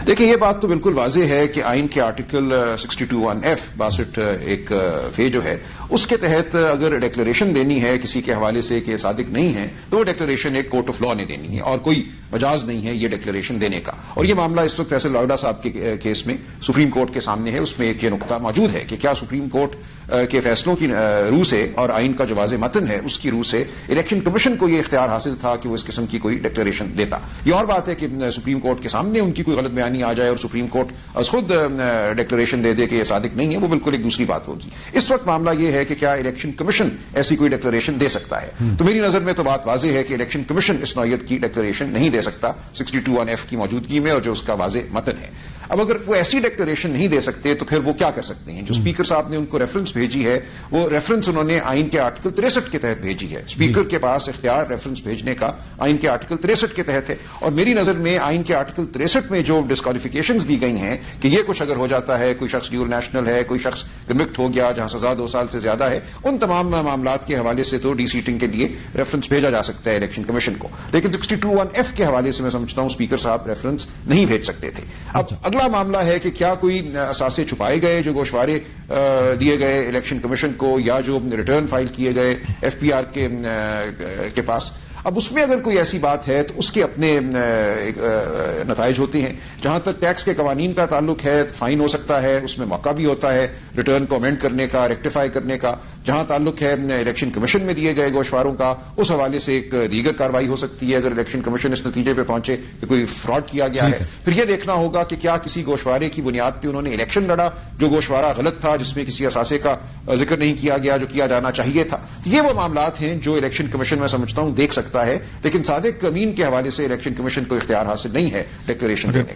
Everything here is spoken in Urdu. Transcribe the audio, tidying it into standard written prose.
دیکھیں یہ بات تو بالکل واضح ہے کہ آئین کے آرٹیکل 62(1)(f) 62 ایک فے جو ہے اس کے تحت اگر ڈیکلریشن دینی ہے کسی کے حوالے سے کہ صادق نہیں ہے تو وہ ڈیکلریشن ایک کورٹ آف لا نے دینی ہے اور کوئی مجاز نہیں ہے یہ ڈیکلریشن دینے کا. اور یہ معاملہ اس وقت فیصل لاوڈا صاحب کے کیس میں سپریم کورٹ کے سامنے ہے. اس میں ایک یہ نقطہ موجود ہے کہ کیا سپریم کورٹ کے فیصلوں کی روح سے اور آئین کا جو واضح متن ہے اس کی روح سے الیکشن کمیشن کو یہ اختیار حاصل تھا کہ وہ اس قسم کی کوئی ڈیکلریشن دیتا. یہ اور بات ہے کہ سپریم کورٹ کے سامنے ان کی کوئی غلط بیانی آ جائے اور سپریم کورٹ از خود ڈیکلریشن دے دے کہ یہ صادق نہیں ہے, وہ بالکل ایک دوسری بات ہوگی. اس وقت معاملہ یہ ہے کہ کیا الیکشن کمیشن ایسی کوئی ڈیکلریشن دے سکتا ہے. تو میری نظر میں تو بات واضح ہے کہ الیکشن کمیشن اس نوعیت کی ڈیکلریشن نہیں دے سکتا 62(1)(f) کی موجودگی میں اور جو اس کا واضح متن ہے. اب اگر وہ ایسی ڈیکلریشن نہیں دے سکتے تو پھر وہ کیا کر سکتے ہیں؟ جو اسپیکر صاحب نے ان کو ریفرنس بھیجی ہے وہ ریفرنس انہوں نے آئین کے آرٹیکل 63 کے تحت بھیجی ہے. اسپیکر کے پاس اختیار ریفرنس بھیجنے کا آئین کے آرٹیکل 63 کے تحت ہے اور میری نظر میں آئین کے آرٹیکل 63 میں جو ڈسکوالیفیکیشنز دی گئی ہیں کہ یہ کچھ اگر ہو جاتا ہے, کوئی شخص ڈیول نیشنل ہے, کوئی شخص کنوکٹ ہو گیا جہاں سزا 2 سال سے زیادہ ہے, ان تمام معاملات کے حوالے سے تو ڈی سیٹنگ کے لیے ریفرنس بھیجا جا سکتا ہے الیکشن کمیشن کو. لیکن 62(1)(f) کے حوالے سے میں سمجھتا ہوں اسپیکر صاحب ریفرنس نہیں بھیج سکتے تھے. اب اگلا معاملہ ہے کہ کیا کوئی اثاثے چھپائے گئے جو گوشوارے دیے گئے الیکشن کمیشن کو یا جو ریٹرن فائل کیے گئے ایف پی آر کے پاس. اب اس میں اگر کوئی ایسی بات ہے تو اس کے اپنے نتائج ہوتے ہیں. جہاں تک ٹیکس کے قوانین کا تعلق ہے فائن ہو سکتا ہے, اس میں موقع بھی ہوتا ہے ریٹرن کو امینڈ کرنے کا, ریکٹیفائی کرنے کا. جہاں تعلق ہے الیکشن کمیشن میں دیے گئے گوشواروں کا اس حوالے سے ایک دیگر کارروائی ہو سکتی ہے اگر الیکشن کمیشن اس نتیجے پہ پہنچے کہ کوئی فراڈ کیا گیا ہے. پھر یہ دیکھنا ہوگا کہ کیا کسی گوشوارے کی بنیاد پہ انہوں نے الیکشن لڑا جو گوشوارہ غلط تھا, جس میں کسی اثاثے کا ذکر نہیں کیا گیا جو کیا جانا چاہیے تھا. یہ وہ معاملات ہیں جو الیکشن کمیشن میں سمجھتا ہوں دیکھ سکتا ہے, لیکن صادق امین کے حوالے سے الیکشن کمیشن کو اختیار حاصل نہیں ہے ڈکلیریشن دینے کا.